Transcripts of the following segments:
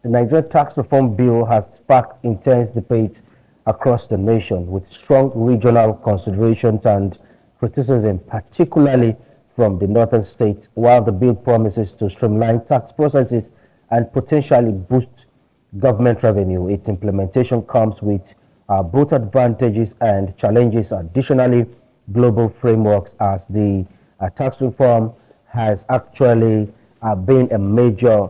The Nigerian tax reform bill has sparked intense debate across the nation with strong regional considerations and criticism, particularly from the northern states, while the bill promises to streamline tax processes and potentially boost government revenue. Its implementation comes with both advantages and challenges. Additionally, global frameworks as the tax reform has actually been a major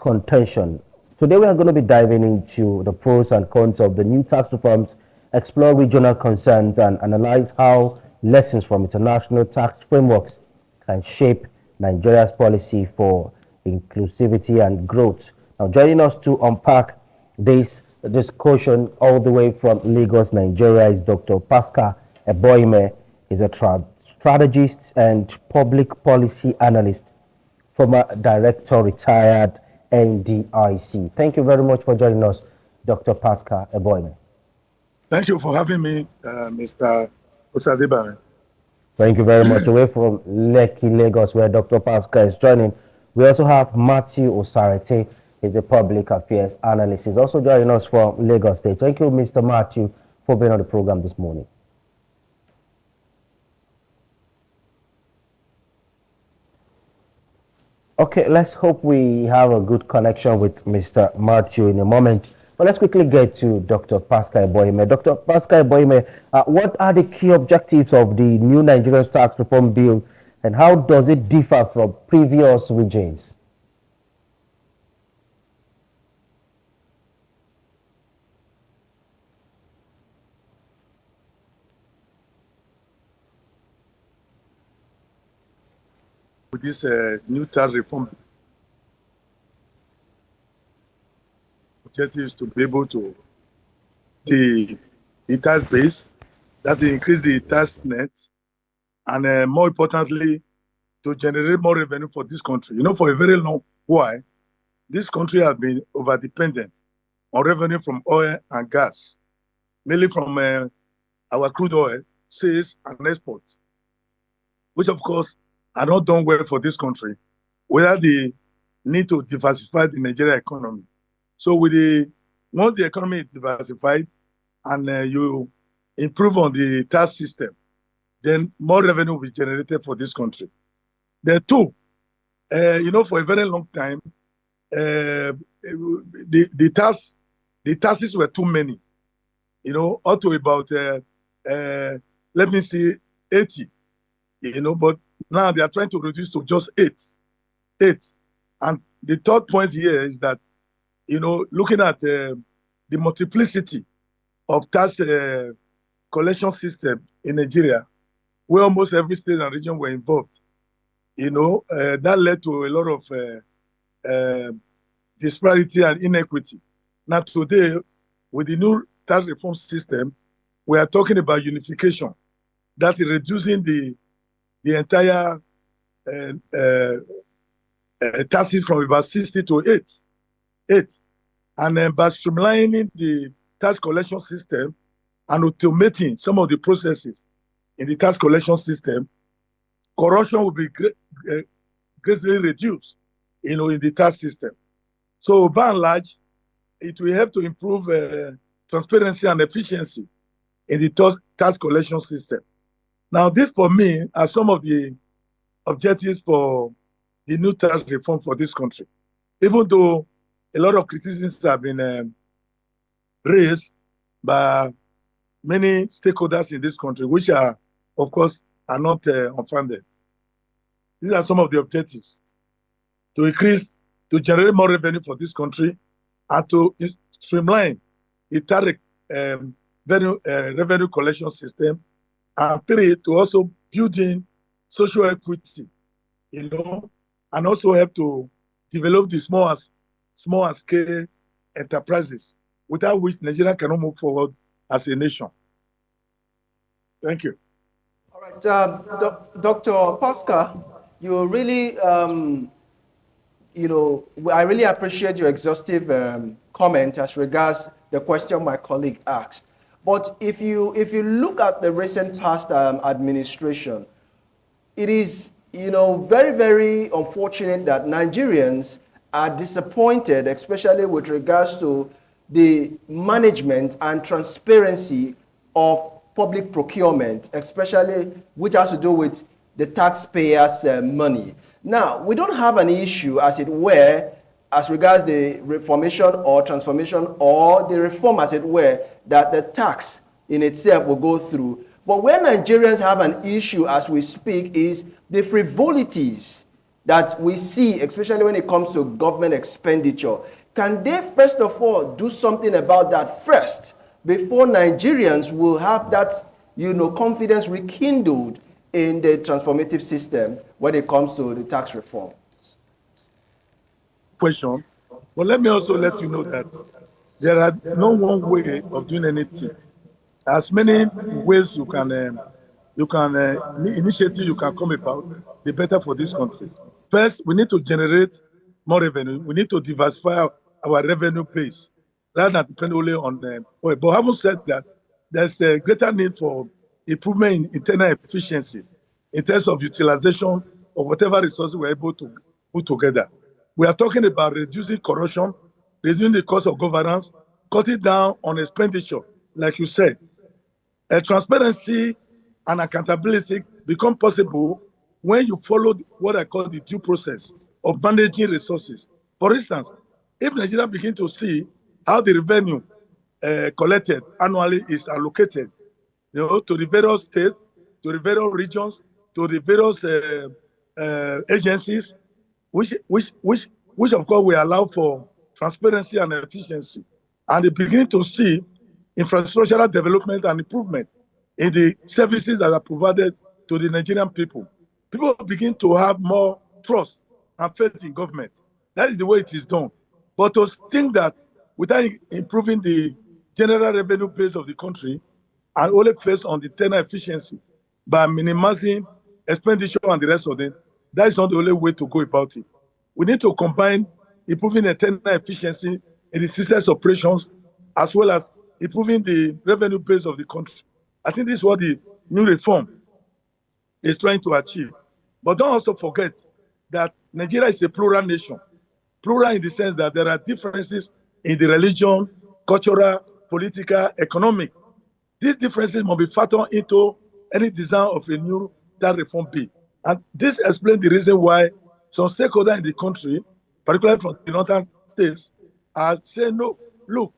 contention. Today we are going to be diving into the pros and cons of the new tax reforms, explore regional concerns, and analyze how lessons from international tax frameworks can shape Nigeria's policy for inclusivity and growth. Now, joining us to unpack this discussion all the way from Lagos, Nigeria, is Dr. Pascal Eboime. He's a strategist and public policy analyst, former director, retired NDIC. Thank you very much for joining us, Dr. Pascal Eboime. Thank you for having me, Mr. Osadebare. Thank you very much. Away from Lekki, Lagos, where Dr. Pascal is joining, we also have Matthew Osarete. He's a public affairs analyst. He's also joining us from Lagos State. Thank you, Mr. Matthew, for being on the program this morning. Okay, let's hope we have a good connection with Mr. Matthew in a moment. But let's quickly get to Dr. Pascal Eboime. Dr. Pascal Eboime, what are the key objectives of the new Nigerian tax reform bill, and how does it differ from previous regimes? With this new tax reform, objective is to be able to the tax base, that increase the tax net, and more importantly, to generate more revenue for this country. You know, for a very long while, this country has been over-dependent on revenue from oil and gas, mainly from our crude oil, sales and exports, which of course are not done well for this country without the need to diversify the Nigerian economy. So once the economy is diversified and you improve on the tax system, then more revenue will be generated for this country. There two, you know, for a very long time, the taxes were too many, you know, up to about, let me see, 80, you know, but now they are trying to reduce to just eight. And the third point here is that, you know, looking at the multiplicity of tax collection system in Nigeria, where almost every state and region were involved, you know, that led to a lot of disparity and inequity. Now today, with the new tax reform system, we are talking about unification, that is reducing the entire taxes from about 60 to 8. And by streamlining the tax collection system and automating some of the processes in the tax collection system, corruption will be greatly reduced, you know, in the tax system. So by and large, it will help to improve transparency and efficiency in the tax collection system. Now, this for me are some of the objectives for the new tax reform for this country. Even though a lot of criticisms have been raised by many stakeholders in this country, which are, of course, are not unfounded. These are some of the objectives: to generate more revenue for this country, and to streamline the tax revenue collection system, and three, to also build in social equity, you know, and also help to develop the small scale enterprises, without which Nigeria cannot move forward as a nation. Thank you. All right, Dr. Pascal, you really, you know, I really appreciate your exhaustive comment as regards the question my colleague asked. But if you look at the recent past administration, it is, you know, very, very unfortunate that Nigerians are disappointed, especially with regards to the management and transparency of public procurement, especially which has to do with the taxpayers' money. Now, we don't have an issue, as it were, as regards the reformation or transformation or the reform, as it were, that the tax in itself will go through. But where Nigerians have an issue as we speak is the frivolities that we see, especially when it comes to government expenditure. Can they, first of all, do something about that first before Nigerians will have that, confidence rekindled in the transformative system when it comes to the tax reform? Question. But let me also let you know that there are no one way of doing anything. As many ways you can initiative you can come about, the better for this country. First, we need to generate more revenue. We need to diversify our revenue base rather than depend only on oil. But having said that, there's a greater need for improvement in internal efficiency in terms of utilization of whatever resources we're able to put together. We are talking about reducing corruption, reducing the cost of governance, cutting down on expenditure, like you said. Transparency and accountability become possible when you follow what I call the due process of managing resources. For instance, if Nigeria begin to see how the revenue collected annually is allocated, to the various states, to the various regions, to the various agencies, which of course will allow for transparency and efficiency, and they begin to see infrastructural development and improvement in the services that are provided to the Nigerian people. People begin to have more trust and faith in government. That is the way it is done. But to think that without improving the general revenue base of the country and only focus on the internal efficiency by minimizing expenditure and the rest of them, that is not the only way to go about it. We need to combine improving internal efficiency in the systems operations as well as improving the revenue base of the country. I think this is what the new reform is trying to achieve. But don't also forget that Nigeria is a plural nation. Plural in the sense that there are differences in the religion, cultural, political, economic. These differences must be factored into any design of a new tax reform bill. And this explains the reason why some stakeholders in the country, particularly from the northern states, are saying, no, look,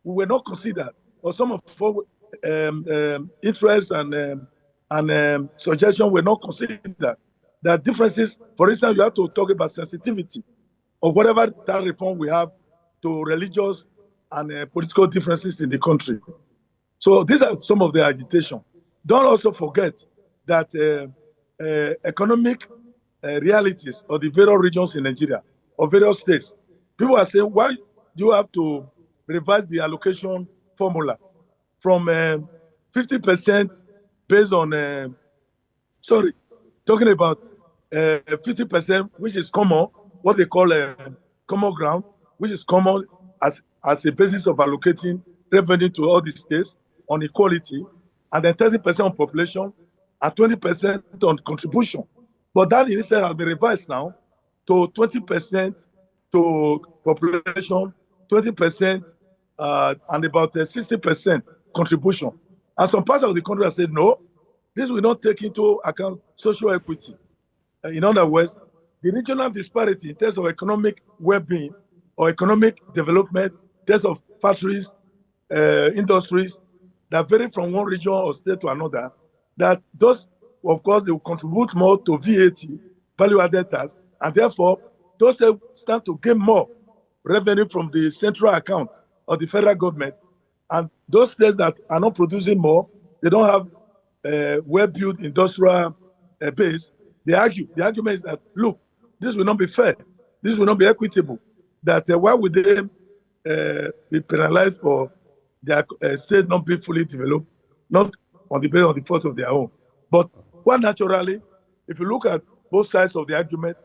we were not considered, or some of our interests and suggestions were not considered. There are differences. For instance, you have to talk about sensitivity of whatever tax reform we have to religious and political differences in the country. So these are some of the agitation. Don't also forget that economic realities of the various regions in Nigeria, or various states, people are saying, why do you have to revise the allocation formula from 50% based on, talking about 50%, which is common, what they call common ground, which is common as a basis of allocating revenue to all the states on equality, and then 30% on population and 20% on contribution. But that in itself has been revised now to 20% to population, 20% and about 60% contribution. And some parts of the country have said, no, this will not take into account social equity. In other words, the regional disparity in terms of economic well-being or economic development, in terms of factories, industries that vary from one region or state to another, that those, of course, they will contribute more to VAT, value-added tax, and therefore, those stand to gain more revenue from the central account of the federal government. And those states that are not producing more, they don't have well-built industrial base. They argue. The argument is that, look, this will not be fair. This will not be equitable. That why would they be penalized for their state not being fully developed, not on the basis of the fault of their own? But quite naturally, if you look at both sides of the argument,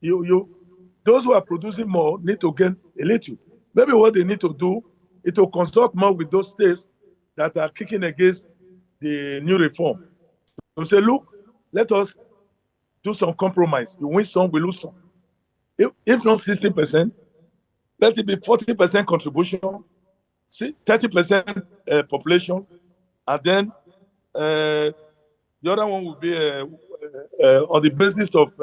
those who are producing more need to gain a little. Maybe what they need to do is to consult more with those states that are kicking against the new reform. To say, look, let us do some compromise. You win some, we lose some. if not 60%, let it be 40% contribution, 30% population, and then the other one will be on the basis of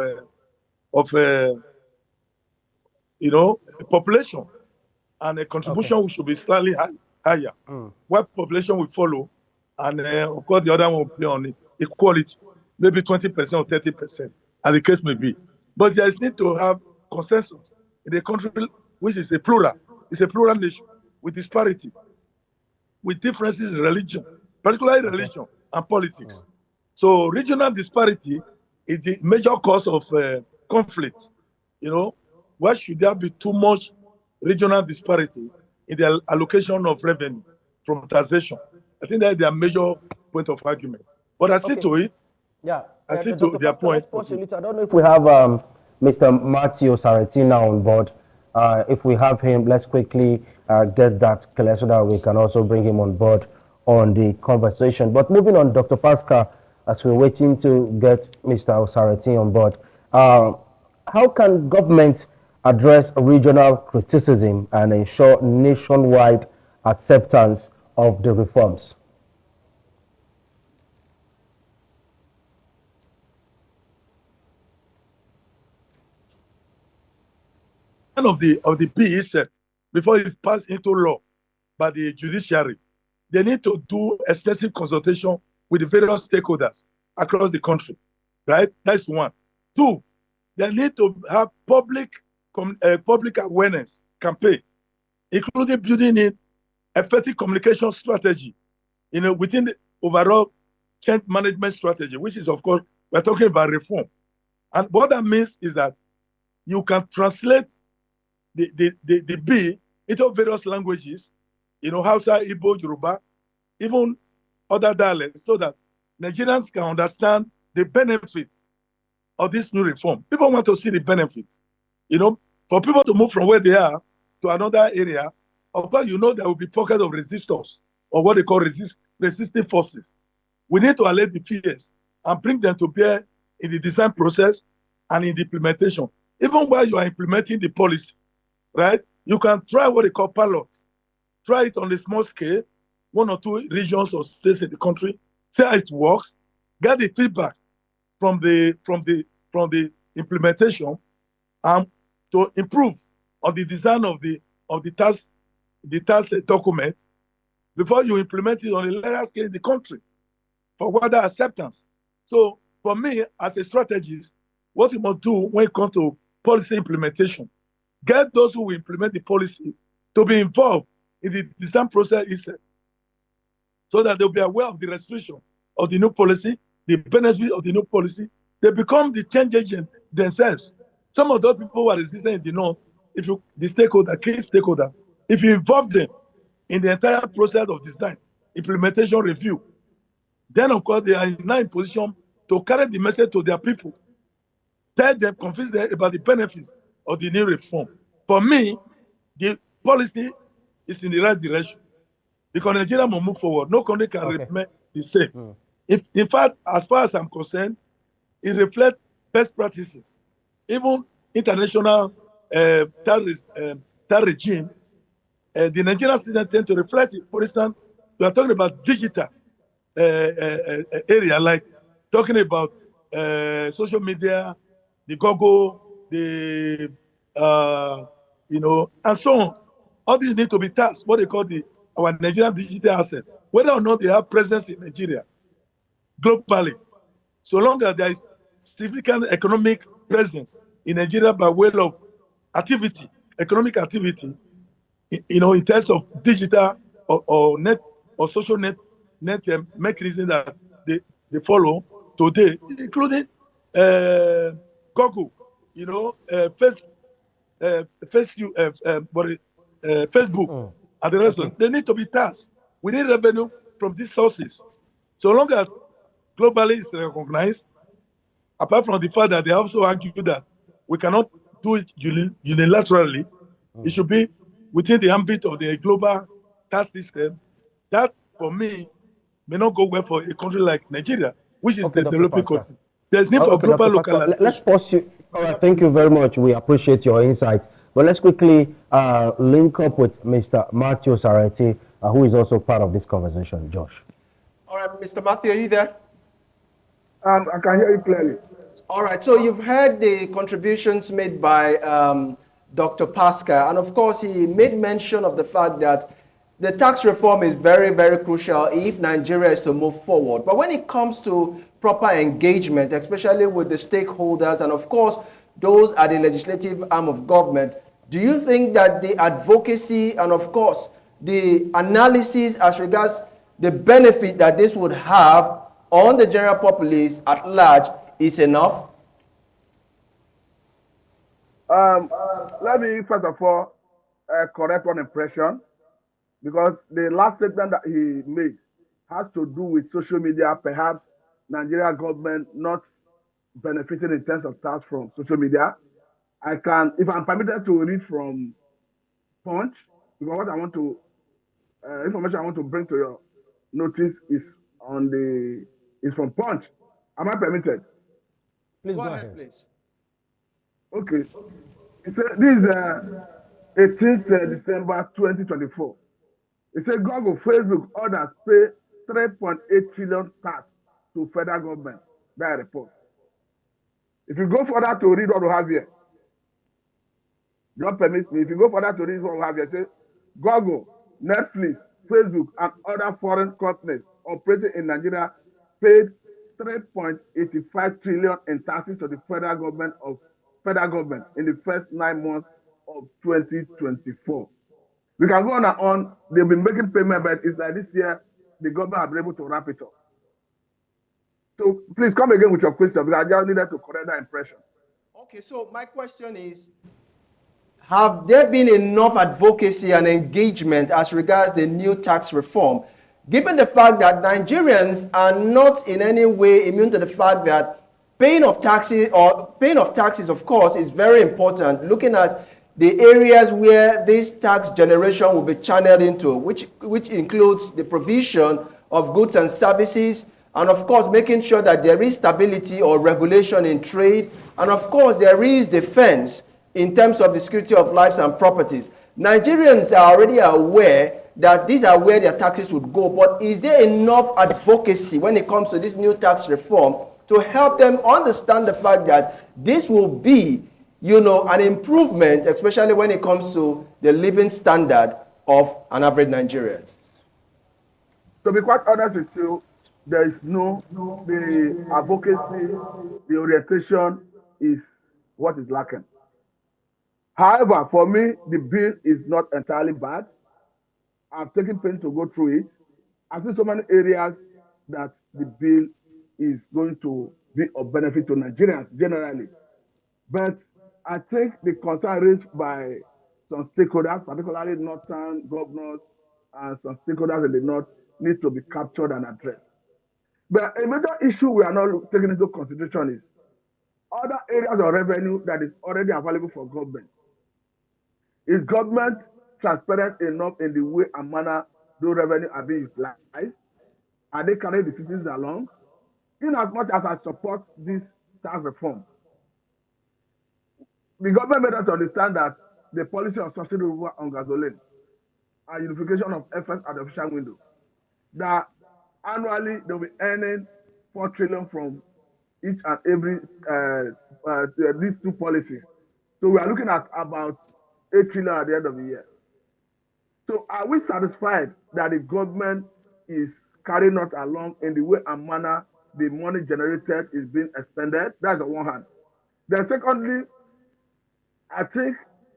population, and the contribution should be slightly higher. Where population will follow, and of course the other one will be on equality, maybe 20% or 30%, as the case may be. But there is need to have consensus in the country, which is a plural. It's a plural nation with disparity, with differences in religion, particularly religion and politics. So regional disparity is the major cause of conflict. Why should there be too much regional disparity in the allocation of revenue from taxation? I think that's their major point of argument. But I see to it. Yeah, I see to their point. I don't know if we have Mr. Matthew Saratina on board. If we have him, let's quickly get that clear so that we can also bring him on board on the conversation. But moving on, Dr. Pascal, as we're waiting to get Mr. Saratin on board, how can government address regional criticism and ensure nationwide acceptance of the reforms? Of the bill set before it's passed into law by the judiciary, they need to do extensive consultation with the various stakeholders across the country, right? That's one. Two, they need to have public awareness campaign, including building in effective communication strategy, within the overall change management strategy, which is, of course, we're talking about reform. And what that means is that you can translate the bill into various languages, Hausa, Igbo, Yoruba, even other dialects, so that Nigerians can understand the benefits of this new reform. People want to see the benefits. For people to move from where they are to another area, of course, there will be pockets of resistors, or what they call resisting forces. We need to allay the fears and bring them to bear in the design process and in the implementation. Even while you are implementing the policy, right? You can try what they call pilots. Try it on a small scale, 1 or 2 regions or states in the country. See how it works. Get the feedback from the implementation, to improve on the design of the task document before you implement it on a larger scale in the country for wider acceptance. So for me, as a strategist, what you must do when it comes to policy implementation, get those who will implement the policy to be involved in the design process itself, so that they'll be aware of the restriction of the new policy, the benefit of the new policy. They become the change agent themselves. Some of those people who are resistant in the north, key stakeholder, if you involve them in the entire process of design, implementation, review, then of course they are now in position to carry the message to their people, tell them, convince them about the benefits of the new reform. For me, the policy is in the right direction, because Nigeria will move forward. No country can remain the same. In fact, as far as I'm concerned, it reflects best practices. Even international that regime, the Nigerian citizens tend to reflect it. For instance, we are talking about digital area, like talking about social media, the Google, the and so on. All these need to be taxed, what they call our Nigerian digital asset, whether or not they have presence in Nigeria globally. So long as there is significant economic presence in Nigeria by way of activity, economic activity, in terms of digital or net or social net mechanisms that they follow today, including Google, Facebook, and the rest of them. They need to be taxed. We need revenue from these sources. So long as globally it's recognized, apart from the fact that they also argue that we cannot do it unilaterally, it should be within the ambit of the global tax system. That, for me, may not go well for a country like Nigeria, which is the developing country. There's need for global localization. All right, thank you very much. We appreciate your insight. But let's quickly link up with Mr. Matthew Sarati, who is also part of this conversation. Josh. All right, Mr. Matthew, are you there? I can hear you clearly. All right, so you've heard the contributions made by Dr. Pascal, and of course, he made mention of the fact that the tax reform is very, very crucial if Nigeria is to move forward. But when it comes to proper engagement, especially with the stakeholders and, of course, those at the legislative arm of government, do you think that the advocacy and, of course, the analysis as regards the benefit that this would have on the general populace at large is enough? Let me first of all correct one impression, because the last statement that he made has to do with social media, perhaps Nigeria government not benefiting in terms of tax from social media. I can, if I'm permitted to read from Punch, because what I want to, information I want to bring to your notice is from Punch. Am I permitted? Please Go ahead, please. Okay. So this is 18th December 2024. It said Google, Facebook, others pay 3.8 trillion tax to federal government. That report. If you go further to read what we have here, don't permit me. If you go further to read what we have here, say Google, Netflix, Facebook, and other foreign companies operating in Nigeria paid 3.85 trillion in taxes to the federal government in the first 9 months of 2024. We can go on and on. They've been making payment, but it's like this year the government have been able to wrap it up. So please come again with your question, because I just needed to correct that impression. Okay, so my question is, have there been enough advocacy and engagement as regards the new tax reform, given the fact that Nigerians are not in any way immune to the fact that paying of taxes, of course, is very important, looking at the areas where this tax generation will be channeled into, which includes the provision of goods and services, and of course making sure that there is stability or regulation in trade, and of course there is defense in terms of the security of lives and properties. Nigerians are already aware that these are where their taxes would go, but is there enough advocacy when it comes to this new tax reform to help them understand the fact that this will be, an improvement, especially when it comes to the living standard of an average Nigerian? To be quite honest with you, there is the advocacy, the orientation is what is lacking. However, for me, the bill is not entirely bad. I've taken pains to go through it. I see so many areas that the bill is going to be of benefit to Nigerians generally. But I think the concern raised by some stakeholders, particularly northern governors and some stakeholders in the north, need to be captured and addressed. But a major issue we are not taking into consideration is other areas of revenue that is already available for government. Is government transparent enough in the way and manner those revenue are being utilized? Are they carrying the citizens along? In as much as I support this tax reform, the government made us understand that the policy of subsidy removal on gasoline and unification of efforts at the official window, that annually they'll be earning 4 trillion from each and every these two policies. So we are looking at about 8 trillion at the end of the year. So are we satisfied that the government is carrying us along in the way and manner the money generated is being expended? That's on one hand. Then secondly, I think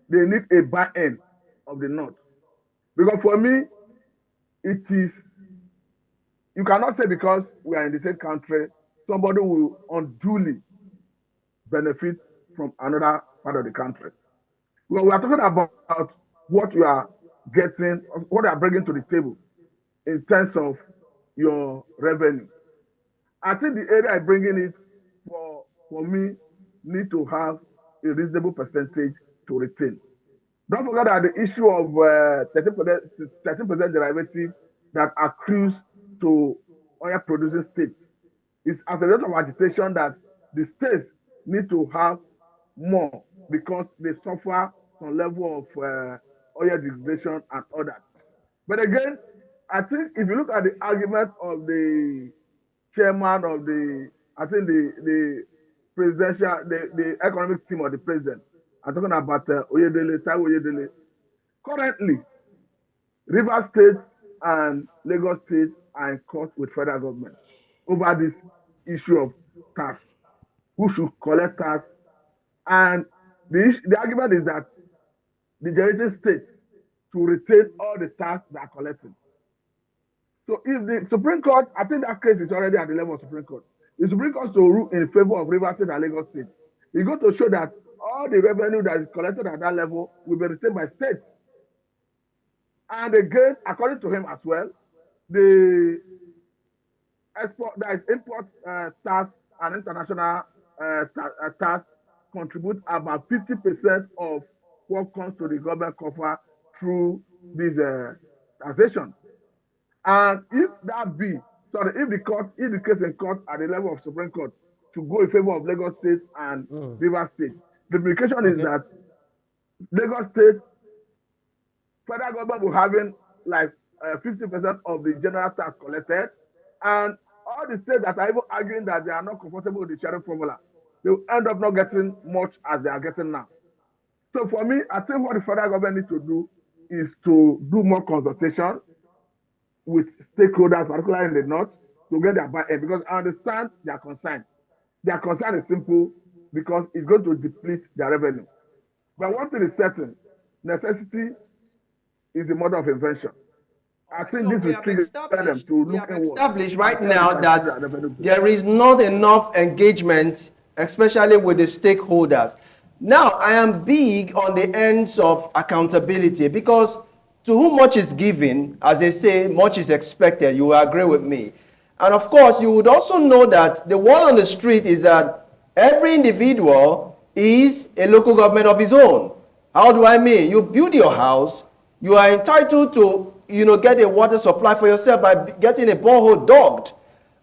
they need a buy-in of the North. Because for me, it is, you cannot say because we are in the same country, somebody will unduly benefit from another part of the country. Well, we are talking about what you are getting, what you are bringing to the table in terms of your revenue. I think the area I bring in it for me need to have a reasonable percentage to retain. Don't forget that the issue of 13% derivative that accrues to oil producing states is as a result of agitation that the states need to have more because they suffer some level of oil degradation and all that. But again, I think if you look at the argument of the chairman of I think the presidential, the economic team of the president, I'm talking about Oyedele, Taiwo Oyedele. Currently, Rivers State and Lagos State are in court with federal government over this issue of tax. Who should collect tax? And the argument is that the generating states to retain all the tax they are collecting. So if the Supreme Court, I think that case is already at the level of Supreme Court. The Supreme Court to rule in favor of Rivers State and Lagos State. It's going to show that all the revenue that is collected at that level will be retained by states. And again, according to him as well, the export, that is import tax and international tax contribute about 50% of what comes to the government cover through this taxation. And if the case in court at the level of Supreme Court to go in favor of Lagos State and Rivers State, the implication is that Lagos State, federal government will having like 50% of the general tax collected, and all the states that are even arguing that they are not comfortable with the sharing formula, they will end up not getting much as they are getting now. So for me, I think what the federal government needs to do is to do more consultation with stakeholders, particularly in the north, to get their buy-in, because I understand their concern. Their concern is simple because it's going to deplete their revenue. But one thing is certain, necessity is the mother of invention. I think this will trigger them to look inward. Established right now that there is not enough engagement, especially with the stakeholders. Now, I am big on the ends of accountability because to whom much is given, as they say, much is expected. You will agree with me. And of course, you would also know that the word on the street is that every individual is a local government of his own. How do I mean? You build your house, you are entitled to, get a water supply for yourself by getting a borehole dug.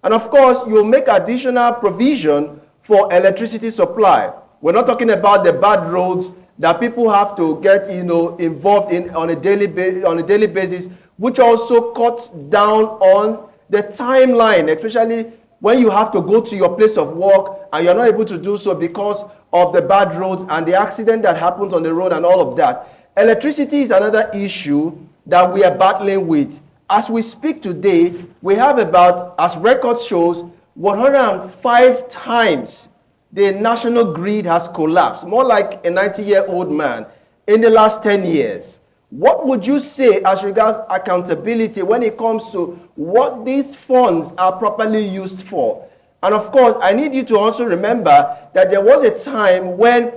And of course, you make additional provision for electricity supply. We're not talking about the bad roads that people have to get, involved in on a daily basis, which also cuts down on the timeline, especially when you have to go to your place of work and you're not able to do so because of the bad roads and the accident that happens on the road and all of that. Electricity is another issue that we are battling with. As we speak today, we have about, as record shows, 105 times the national grid has collapsed, more like a 90-year-old man, in the last 10 years. What would you say as regards accountability when it comes to what these funds are properly used for? And of course, I need you to also remember that there was a time when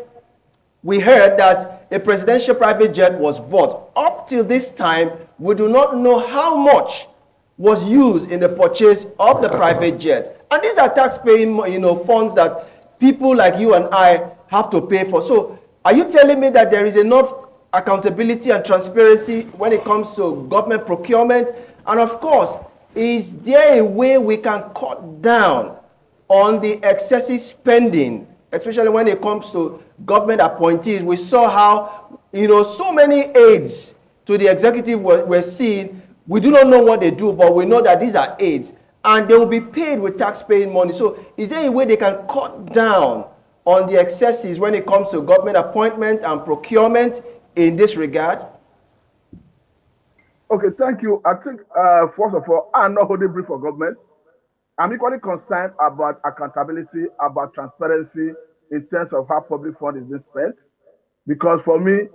we heard that a presidential private jet was bought. Up till this time, we do not know how much was used in the purchase of the private jet. And these are tax-paying, funds that people like you and I have to pay for. So are you telling me that there is enough accountability and transparency when it comes to government procurement? And of course, is there a way we can cut down on the excessive spending, especially when it comes to government appointees? We saw how, so many aides to the executive were seen. We do not know what they do, but we know that these are aides. And they will be paid with tax-paying money. So is there a way they can cut down on the excesses when it comes to government appointment and procurement in this regard? Okay, thank you. I think, first of all, I'm not holding brief for government. I'm equally concerned about accountability, about transparency in terms of how public fund is being spent. Because for me,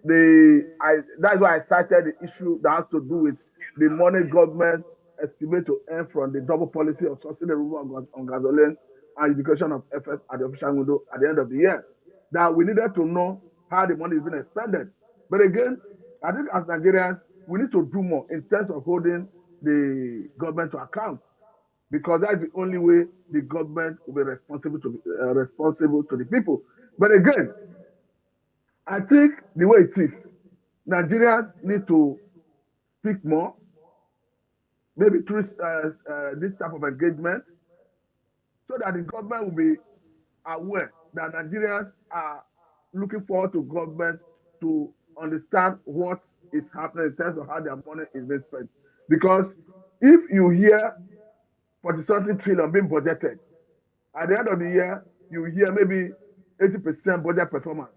that's why I cited the issue that has to do with the money government estimate to earn from the double policy of subsidy removal on gasoline and education of FS at the official window at the end of the year. That we needed to know how the money is being expended. But again, I think as Nigerians, we need to do more in terms of holding the government to account, because that's the only way the government will be responsible to the people. But again, I think the way it is, Nigerians need to speak more, maybe through this type of engagement, so that the government will be aware that Nigerians are looking forward to government to understand what is happening in terms of how their money is being spent. Because if you hear 40-something trillion being budgeted, at the end of the year, you hear maybe 80% budget performance.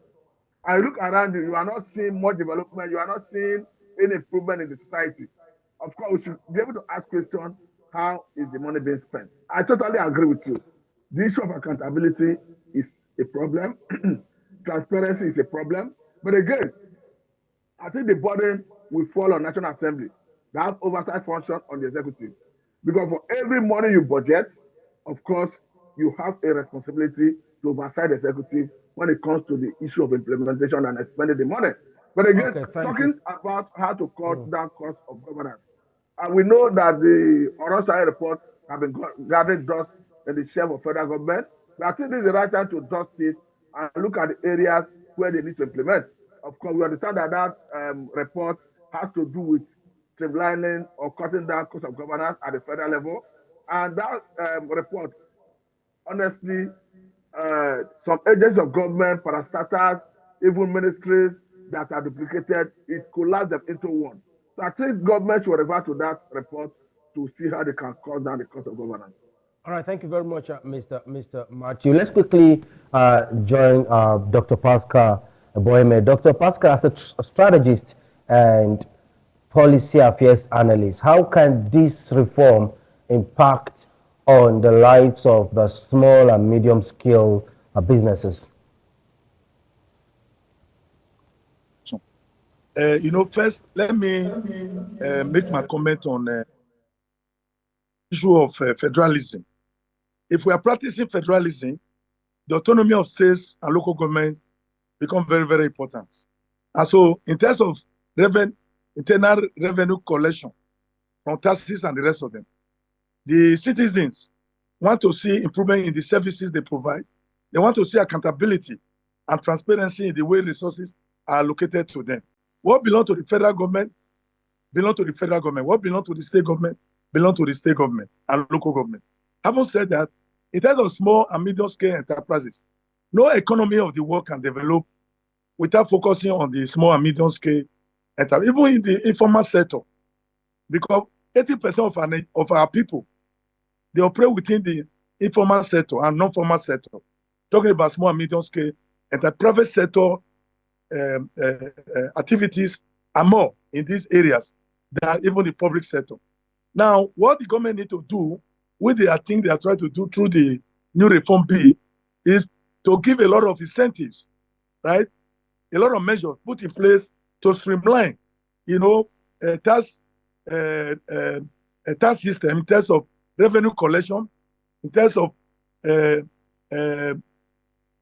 And you look around you, you are not seeing much development, you are not seeing any improvement in the society. Of course, we should be able to ask questions, how is the money being spent? I totally agree with you. The issue of accountability is a problem. Transparency is a problem. But again, I think the burden will fall on National Assembly that have oversight function on the executive. Because for every money you budget, of course, you have a responsibility to oversight the executive when it comes to the issue of implementation and spending the money. But again, Okay, thank talking you. about how to cut down cost of governance, and we know that the Orosai report have been gathering dust in the shelf of federal government. But I think this is the right time to dust it and look at the areas where they need to implement. Of course, we understand that report has to do with streamlining or cutting down cost of governance at the federal level. And that report, honestly, some agencies of government, parastatals, even ministries that are duplicated, it collapsed them into one. So I think government should refer to that report to see how they can cut down the cost of governance. All right, thank you very much, Mr. Matthew. Let's quickly join Dr. Pascal Boyeme. Dr. Pascal, as a strategist and policy affairs analyst, how can this reform impact on the lives of the small and medium scale businesses? First, let me make my comment on the issue of federalism. If we are practicing federalism, the autonomy of states and local governments become very, very important. And so, in terms of internal revenue collection from taxes and the rest of them, the citizens want to see improvement in the services they provide. They want to see accountability and transparency in the way resources are allocated to them. What belongs to the federal government belongs to the federal government. What belongs to the state government belongs to the state government and local government. Having said that, in terms of small and medium scale enterprises, no economy of the world can develop without focusing on the small and medium scale enterprise, even in the informal sector, because 80% of our people, they operate within the informal sector and non-formal sector. Talking about small and medium scale enterprise, private sector activities are more in these areas than even the public sector. Now, what the government need to do, with the thing they are trying to do through the new reform bill, is to give a lot of incentives, right? A lot of measures put in place to streamline, tax system in terms of revenue collection, in terms of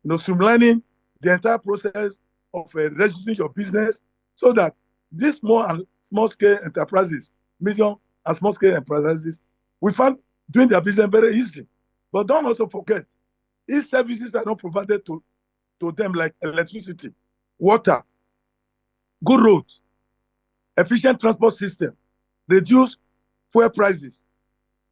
streamlining the entire process of registering your business, so that these small and small scale enterprises, medium and small scale enterprises, we find doing their business very easy. But don't also forget, if services are not provided to them, like electricity, water, good roads, efficient transport system, reduce fuel prices,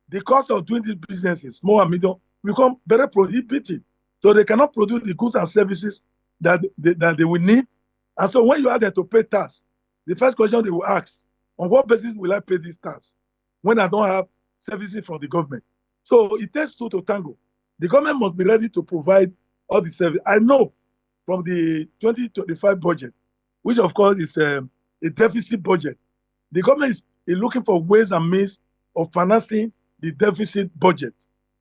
the cost of doing these businesses, small and medium, become very prohibitive. So they cannot produce the goods and services that they will need. And so when you ask them to pay tax, the first question they will ask, on what basis will I pay this tax when I don't have services from the government? So it takes two to tango. The government must be ready to provide all the services. I know from the 2025 budget, which of course is a deficit budget, the government is looking for ways and means of financing the deficit budget.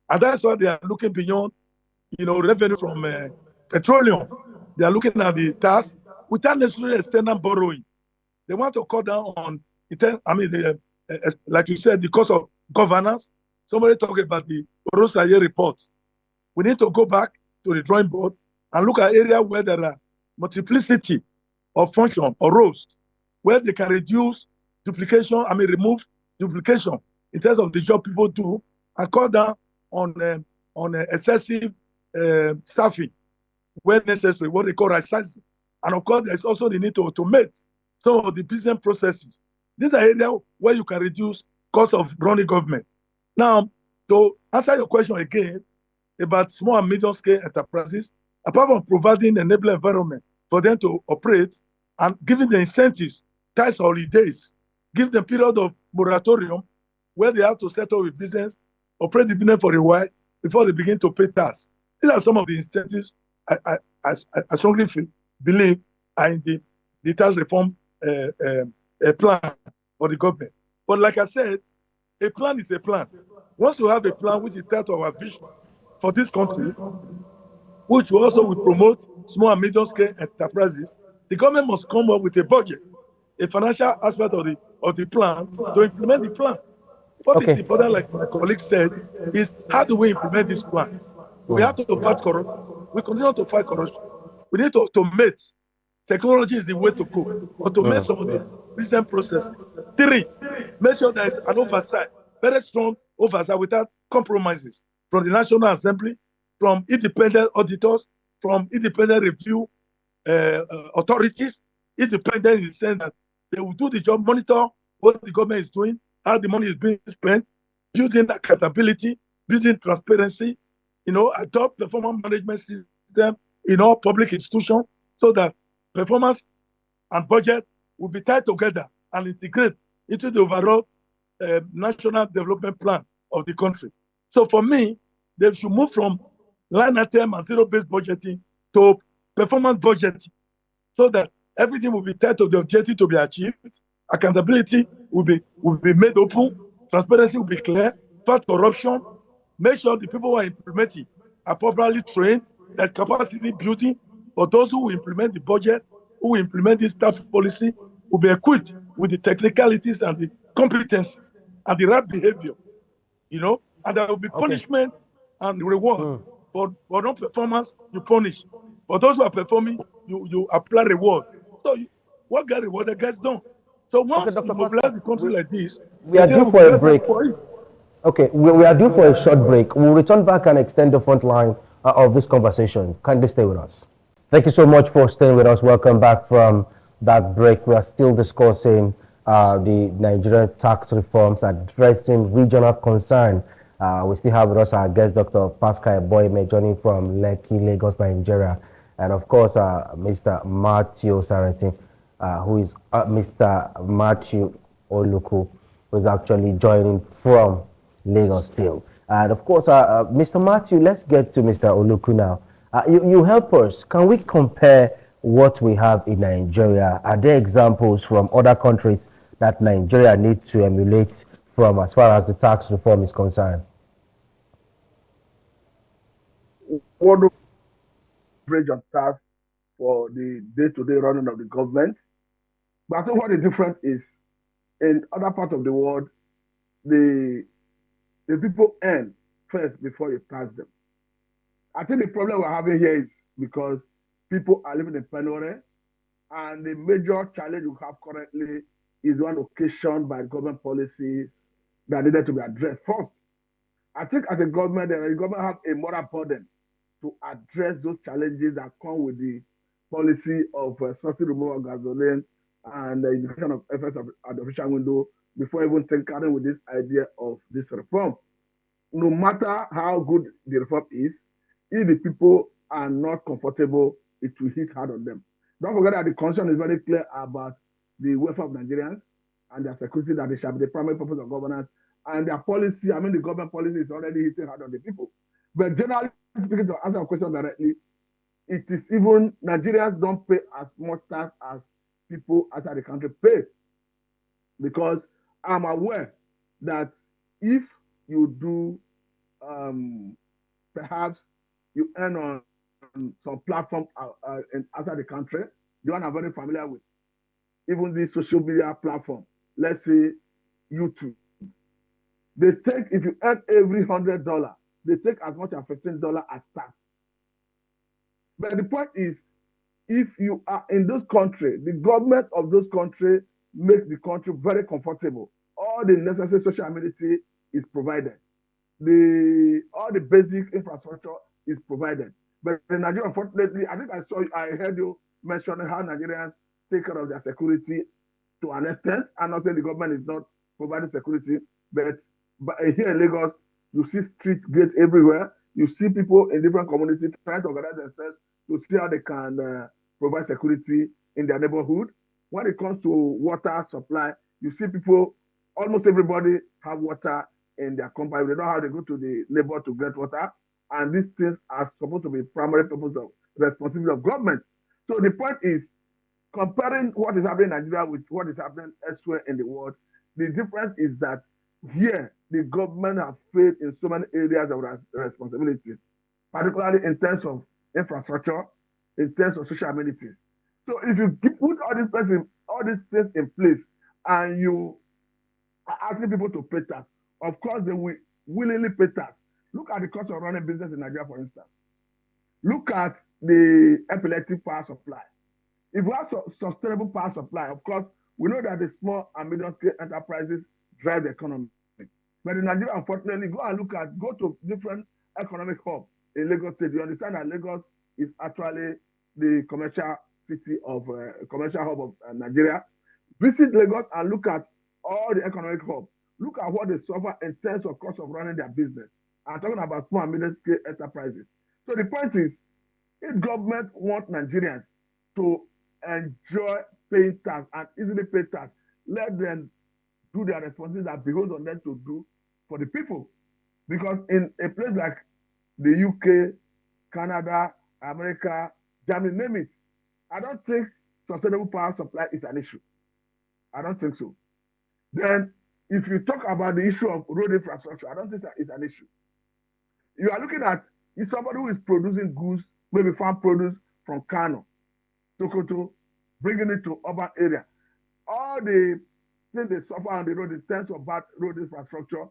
And that's why they are looking beyond, revenue from petroleum. They are looking at the tax without necessarily external borrowing. They want to cut down on, like you said, the cost of governance. Somebody talked about the Orosai report. We need to go back to the drawing board and look at areas where there are multiplicity of function or roles, where they can reduce duplication, remove duplication in terms of the job people do, and cut down on excessive staffing where necessary, what they call right sizing. And of course, there's also the need to automate some of the business processes. These are areas where you can reduce cost of running government. Now, to answer your question again about small and medium scale enterprises, apart from providing an enabling environment for them to operate and giving the incentives, tax holidays, give them period of moratorium where they have to settle with business, operate the business for a while before they begin to pay tax. These are some of the incentives I strongly believe are in the tax reform plan for the government. But like I said, a plan is a plan. Once you have a plan which is tied to our vision for this country, which also will promote small and medium scale enterprises, the government must come up with a budget, a financial aspect of the plan to implement the plan. What is Okay. important, like my colleague said, is how do we implement this plan? We have to fight corruption. We continue to fight corruption. We need to automate. Technology is the way to go. Automate some of the recent processes. 3, make sure there is an oversight, very strong oversight without compromises from the National Assembly, from independent auditors, from independent review authorities, independent in the sense that they will do the job, monitor what the government is doing, how the money is being spent, building accountability, building transparency, adopt performance management system in all public institutions so that performance and budget will be tied together and integrate into the overall national development plan of the country. So for me, they should move from line item and zero-based budgeting to performance budgeting so that everything will be tied to the objective to be achieved. Accountability will be made open. Transparency will be clear. Fight corruption. Make sure the people who are implementing are properly trained. That capacity building for those who will implement the budget, who will implement this tax policy, will be equipped with the technicalities and the competencies and the right behavior. And there will be punishment and reward. For non-performance, you punish. For those who are performing, you apply reward. So what gets rewarded gets done. So once we mobilize the country like this, we are due for a break. Okay, we are due for a short break. We'll return back and extend the front line of this conversation. Kindly stay with us. Thank you so much for staying with us. Welcome back from that break. We are still discussing the Nigerian tax reforms addressing regional concern. We still have with us our guest, Dr. Pascal Boyme, joining from Lekki, Lagos, Nigeria. And of course, Mr. Matthew Sarati, who is Mr. Matthew Oluku, who is actually joining from Lagos still. And of course, Mr. Matthew, let's get to Mr. Oluku now. You help us. Can we compare what we have in Nigeria? Are there examples from other countries that Nigeria needs to emulate from as far as the tax reform is concerned? What do average of tax for the day-to-day running of the government? But I think what the difference is, in other parts of the world, the people earn first before you tax them. I think the problem we're having here is because people are living in penury, and the major challenge we have currently is one occasioned by government policies that needed to be addressed first. I think as a government, the government have a moral burden to address those challenges that come with the policy of subsidy removal of gasoline and the indication of efforts of the official window before even tinkering with this idea of this reform. No matter how good the reform is, if the people are not comfortable, it will hit hard on them. Don't forget that the Constitution is very clear about the welfare of Nigerians and their security, that they shall be the primary purpose of governance. And their policy, the government policy is already hitting hard on the people. But generally speaking, to answer your question directly, it is even Nigerians don't pay as much tax as people outside the country pay. Because I'm aware that if you do, perhaps you earn on some platform outside the country, the one I'm very familiar with, even the social media platform, let's say YouTube. They take, if you earn every $100, they take as much as $15 as tax. But the point is, if you are in those countries, the government of those countries makes the country very comfortable. All the necessary social amenity is provided. All the basic infrastructure is provided. But in Nigeria, unfortunately, I think I heard you mention how Nigerians take care of their security to an extent, and also the government is not providing security. But here in Lagos, you see street gates everywhere. You see people in different communities trying to organize themselves to see how they can provide security in their neighborhood. When it comes to water supply, you see people, almost everybody have water in their compound. They know how they go to the neighbor to get water. And these things are supposed to be primary purpose of responsibility of government. So the point is, comparing what is happening in Nigeria with what is happening elsewhere in the world, the difference is that here the government has failed in so many areas of responsibility, particularly in terms of infrastructure, in terms of social amenities. So if you put all these things in place, and you are asking people to pay tax, of course they will willingly pay tax. Look at the cost of running business in Nigeria, for instance. Look at the epileptic power supply. If we have sustainable power supply, of course, we know that the small and medium scale enterprises drive the economy. But in Nigeria, unfortunately, go to different economic hubs in Lagos State. You understand that Lagos is actually the commercial hub of Nigeria. Visit Lagos and look at all the economic hubs. Look at what they suffer in terms of cost of running their business. I'm talking about small and medium scale enterprises. So the point is, if government want Nigerians to enjoy paying tax and easily pay tax, let them do their responsibilities that behoves on them to do for the people. Because in a place like the UK, Canada, America, Germany, name it, I don't think sustainable power supply is an issue. I don't think so. Then, if you talk about the issue of road infrastructure, I don't think that is an issue. You are looking at somebody who is producing goods, maybe farm produce from Kano, Sokoto, bringing it to urban area. All the things they suffer on the road in terms of bad road infrastructure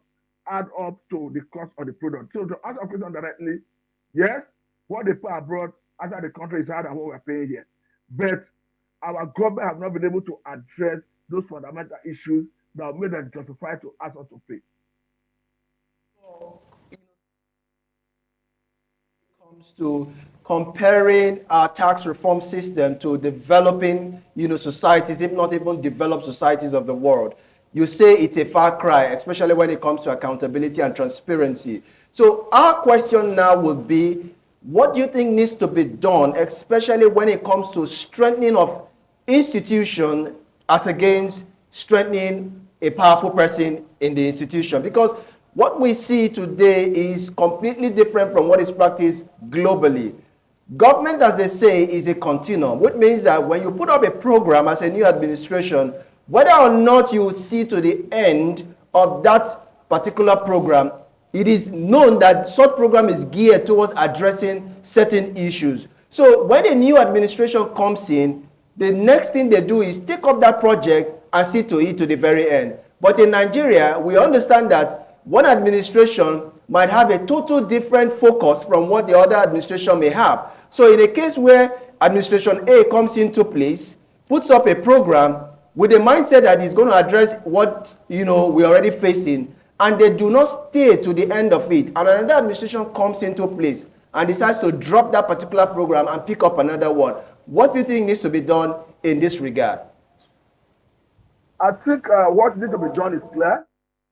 add up to the cost of the product. So to answer the question directly, yes, what they pay abroad outside the country is higher than what we're paying here. But our government have not been able to address those fundamental issues that have made them justify to ask us to pay. Comes to comparing our tax reform system to developing, societies, if not even developed societies of the world, you say it's a far cry, especially when it comes to accountability and transparency. So our question now would be, what do you think needs to be done, especially when it comes to strengthening of institution as against strengthening a powerful person in the institution? Because what we see today is completely different from what is practiced globally. Government, as they say, is a continuum, which means that when you put up a program as a new administration, whether or not you see to the end of that particular program, it is known that such program is geared towards addressing certain issues. So when a new administration comes in, the next thing they do is take up that project and see to it to the very end. But in Nigeria, we understand that one administration might have a total different focus from what the other administration may have. So in a case where administration A comes into place, puts up a program with the mindset that it's going to address what we're already facing, and they do not stay to the end of it, and another administration comes into place and decides to drop that particular program and pick up another one, what do you think needs to be done in this regard? I think what needs to be done is clear,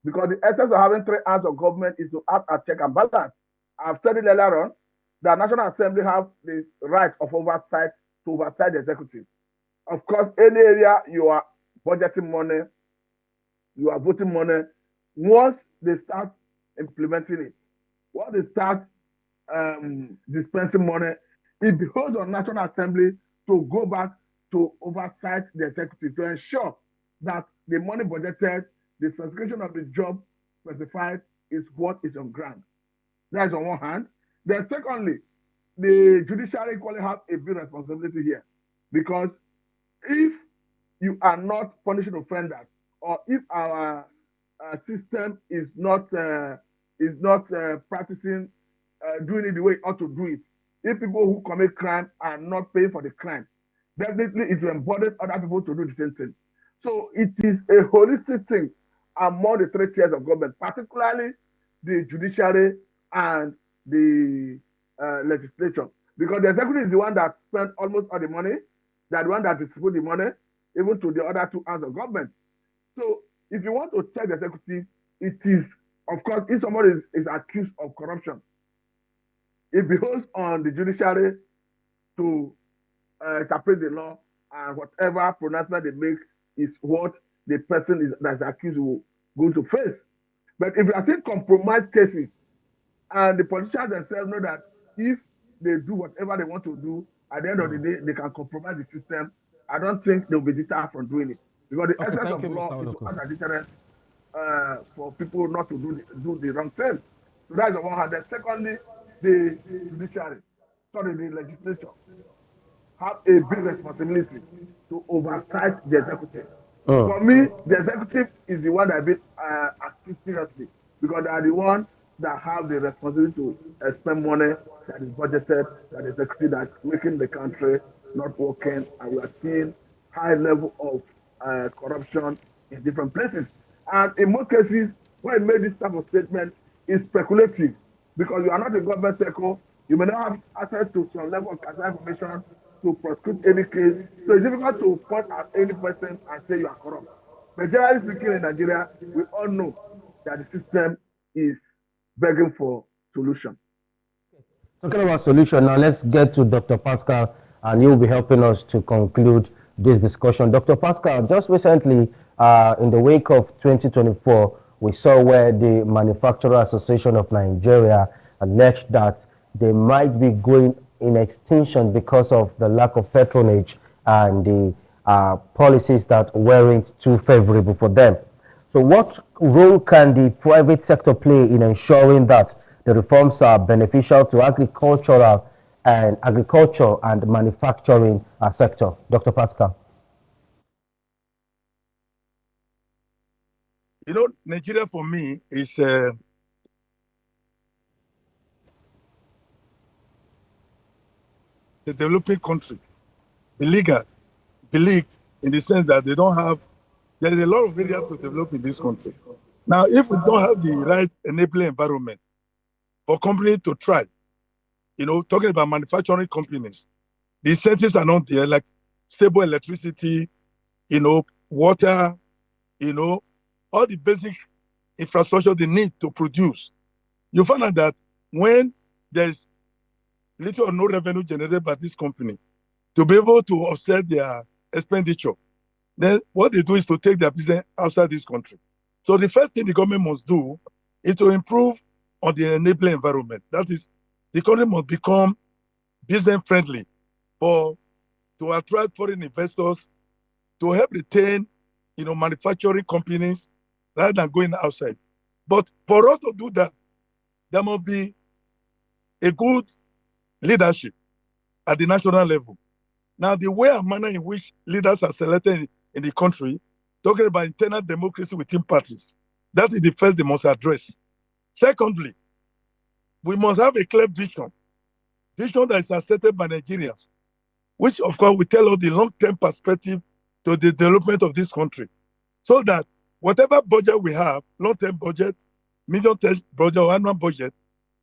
because the essence of having three arms of government is to act as check and balance. I've said it earlier on, the National Assembly have the right of oversight to oversight the executive. Of course, any area you are budgeting money, you are voting money, once they start implementing it, once they start dispensing money, it behoves on National Assembly to go back to oversight the executive to ensure that the money budgeted, the specification of the job specified is what is on ground. That is on one hand. Then secondly, the judiciary equally have a big responsibility here, because if you are not punishing offenders, or if our system is not practicing doing it the way it ought to do it, if people who commit crime are not paying for the crime, definitely it will embolden other people to do the same thing. So it is a holistic thing among the three tiers of government, particularly the judiciary and the legislature, because the executive is the one that spends almost all the money, they're the one that distributes the money, even to the other two arms of government. So if you want to check the executive, it is, of course, if somebody is accused of corruption, it behoves on the judiciary to interpret the law, and whatever pronouncement they make is what the person that's accused will go to face. But if you are seeing compromised cases, and the politicians themselves know that if they do whatever they want to do, at the end of the day, they can compromise the system. I don't think they'll be deterred from doing it. Because the Okay, essence thank of you, law Mr. is to Oloko. act a deterrent for people not to do the wrong thing. So that's the one hand. Then secondly, the judiciary, sorry, the legislature have a big responsibility to oversight the executive. For me, the executive is the one that been acting seriously because they are the ones that have the responsibility to spend money that is budgeted, that is executive that's making the country not working, and we are seeing high level of corruption in different places. And in most cases, when you make this type of statement, it's speculative because you are not a government sector, you may not have access to some level of classified information to prosecute any case. So it's difficult to point at any person and say you are corrupt. But generally speaking, in Nigeria, we all know that the system is begging for solution. Talking about solution, now let's get to Dr. Pascal, and you'll be helping us to conclude this discussion. Dr. Pascal, just recently, in the wake of 2024, we saw where the Manufacturer Association of Nigeria alleged that they might be going in extinction because of the lack of patronage and the policies that weren't too favorable for them. So what role can the private sector play in ensuring that the reforms are beneficial to agriculture and manufacturing sector? Dr. Pascal. You know, Nigeria for me is a developing country, beleaguered in the sense that they don't have, there is a lot of areas to develop in this country. Now, if we don't have the right enabling environment for companies to thrive, you know, talking about manufacturing companies, the incentives are not there, like stable electricity, you know, water, you know, all the basic infrastructure they need to produce. You find out that when there's little or no revenue generated by this company, to be able to offset their expenditure, then what they do is to take their business outside this country. So the first thing the government must do is to improve on the enabling environment. That is, the country must become business friendly to attract foreign investors, to help retain, you know, manufacturing companies rather than going outside. But for us to do that, there must be a good leadership at the national level. Now, the way and manner in which leaders are selected in the country, talking about internal democracy within parties, that is the first they must address. Secondly, we must have a clear vision that is accepted by Nigerians, which of course will tell us the long-term perspective to the development of this country, so that whatever budget we have, long-term budget, medium-term budget, or annual budget,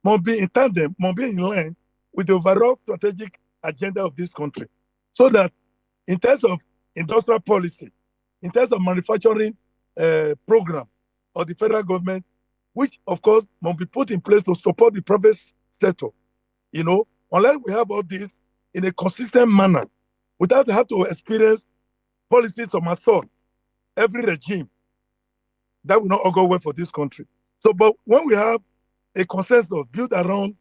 must be in tandem, must be in line with the overall strategic agenda of this country, so that in terms of industrial policy, in terms of manufacturing program of the federal government, which of course must be put in place to support the private sector, you know, unless we have all this in a consistent manner, without having to experience policies of assault, every regime, that will not all go well for this country. So, but when we have a consensus built around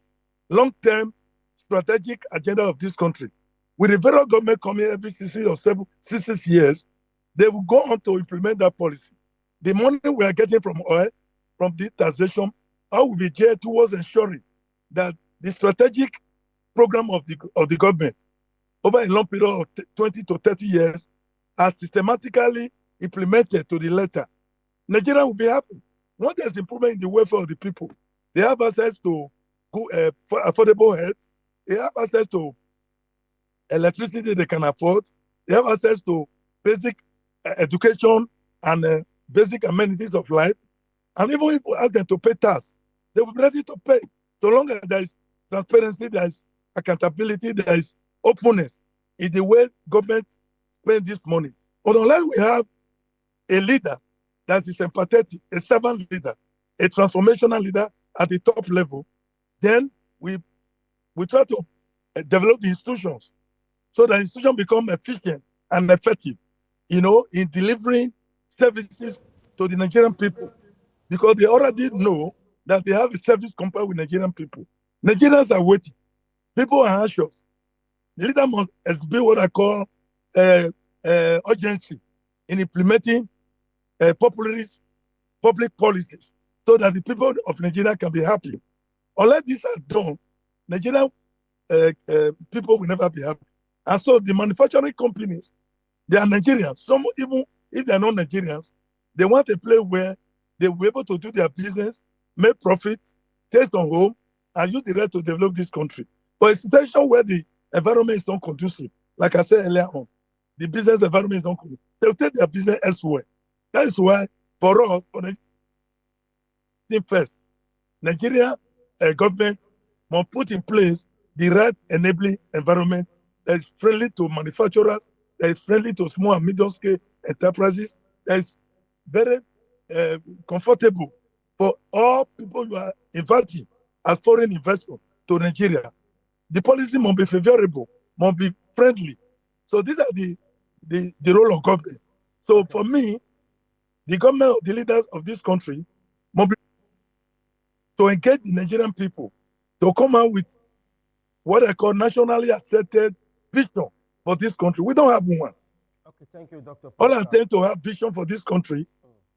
long-term strategic agenda of this country, with the federal government coming every 6 years, they will go on to implement that policy. The money we are getting from oil, from the taxation, how will be geared towards ensuring that the strategic program of the government over a long period of 20 to 30 years are systematically implemented to the letter. Nigeria will be happy. Once there's improvement in the welfare of the people, they have access to affordable health, they have access to electricity they can afford, they have access to basic education and basic amenities of life. And even if we ask them to pay tax, they will be ready to pay. So long as there is transparency, there is accountability, there is openness in the way government spends this money. But unless we have a leader that is empathetic, a servant leader, a transformational leader at the top level, then we try to develop the institutions so that institutions become efficient and effective, in delivering services to the Nigerian people, because they already know that they have a service compared with Nigerian people. Nigerians are waiting. People are anxious. The leader must exhibit what I call urgency in implementing populist public policies so that the people of Nigeria can be happy. Unless these are done, Nigerian people will never be happy. And so the manufacturing companies, they are Nigerians. Some, even if they are not Nigerians, they want a place where they will be able to do their business, make profit, take on home, and use the rest to develop this country. But a situation where the environment is not conducive, like I said earlier on, the business environment is not conducive, they'll take their business elsewhere. That is why, for us, first, Nigeria government must put in place the right enabling environment that is friendly to manufacturers, that is friendly to small and medium scale enterprises, that is very comfortable for all people who are inviting as foreign investors to Nigeria. The policy must be favorable, must be friendly. So these are the role of government. So for me, the government, the leaders of this country must be to engage the Nigerian people to come out with what I call nationally accepted vision for this country. We don't have one. Okay, thank you, Dr. All attempt to have vision for this country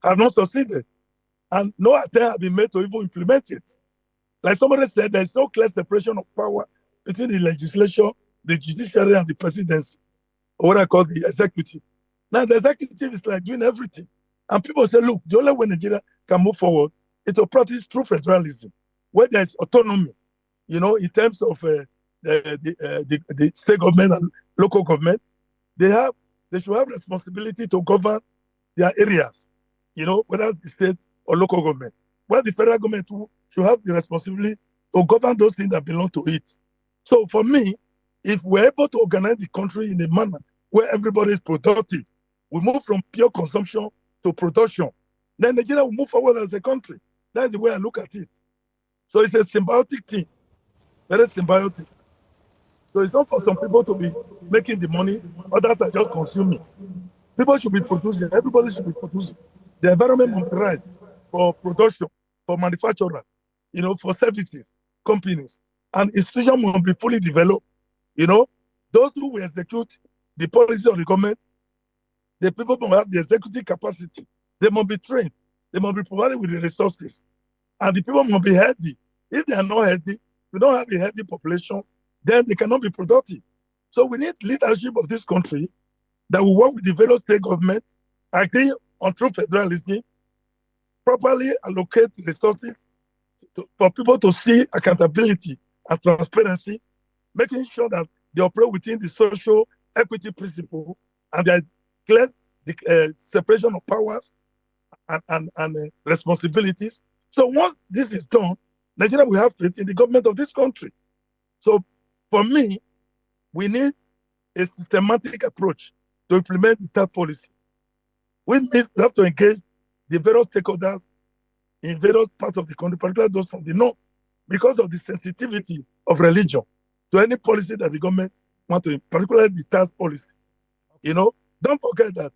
have not succeeded. And no attempt has been made to even implement it. Like somebody said, there is no clear separation of power between the legislature, the judiciary, and the presidency, or what I call the executive. Now, the executive is like doing everything. And people say, look, the only way Nigeria can move forward is to practice true federalism, where there is autonomy, in terms of the state government and local government. They should have responsibility to govern their areas, whether the state or local government. While the federal government should have the responsibility to govern those things that belong to it. So for me, if we're able to organize the country in a manner where everybody is productive, we move from pure consumption to production, then Nigeria will move forward as a country. That's the way I look at it. So it's a symbiotic thing, very symbiotic. So it's not for some people to be making the money, others are just consuming. People should be producing, everybody should be producing. The environment must be right for production, for manufacturers, for services, companies. And institutions must be fully developed. Those who will execute the policy of the government, the people must have the executive capacity. They must be trained. They must be provided with the resources. And the people must be healthy. If they are not healthy, we don't have a healthy population, then they cannot be productive. So we need leadership of this country that will work with the various state governments, agree on true federalism, properly allocate resources for people to see accountability and transparency, making sure that they operate within the social equity principle and there is clear separation of powers and responsibilities. So once this is done, Nigeria will have faith in the government of this country. So for me, we need a systematic approach to implement the third policy. We have to engage the various stakeholders in various parts of the country, particularly those from the north, because of the sensitivity of religion to any policy that the government wants to, particularly the tax policy. Don't forget that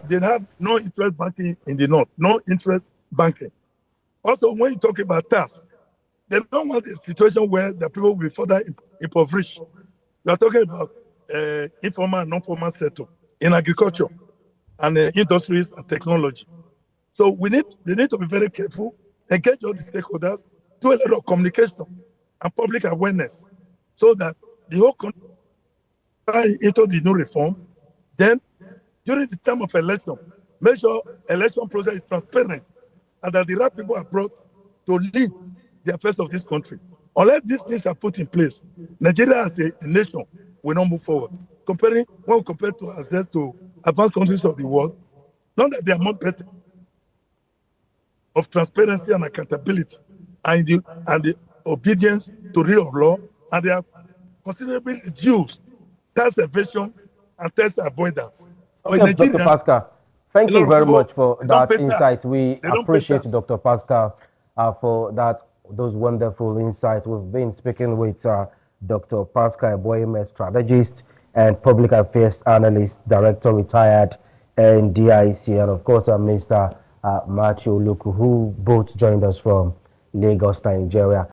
they have no interest banking in the north, no interest banking. Also, when you talk about tax, they don't want a situation where the people will be further impoverished. We are talking about informal and non-formal sector in agriculture and industries and technology. So they need to be very careful, engage all the stakeholders, do a lot of communication and public awareness so that the whole country into the new reform. Then, during the time of election, make sure election process is transparent and that the right people are brought to lead the affairs of this country. Unless these things are put in place, Nigeria as a nation will not move forward. When we compare to ourselves to advanced countries of the world, not that they are more better of transparency and accountability and the obedience to rule of law, and they have considerably reduced tax evasion and tax avoidance. Okay, Dr. Pascal, thank you very much for that insight. We appreciate Dr. Pascal for those wonderful insights. We've been speaking with Dr. Pascal Boyeme, strategist and public affairs analyst, director retired NDIC, and of course, Mr. Matthew Luku, who both joined us from Lagos, Nigeria.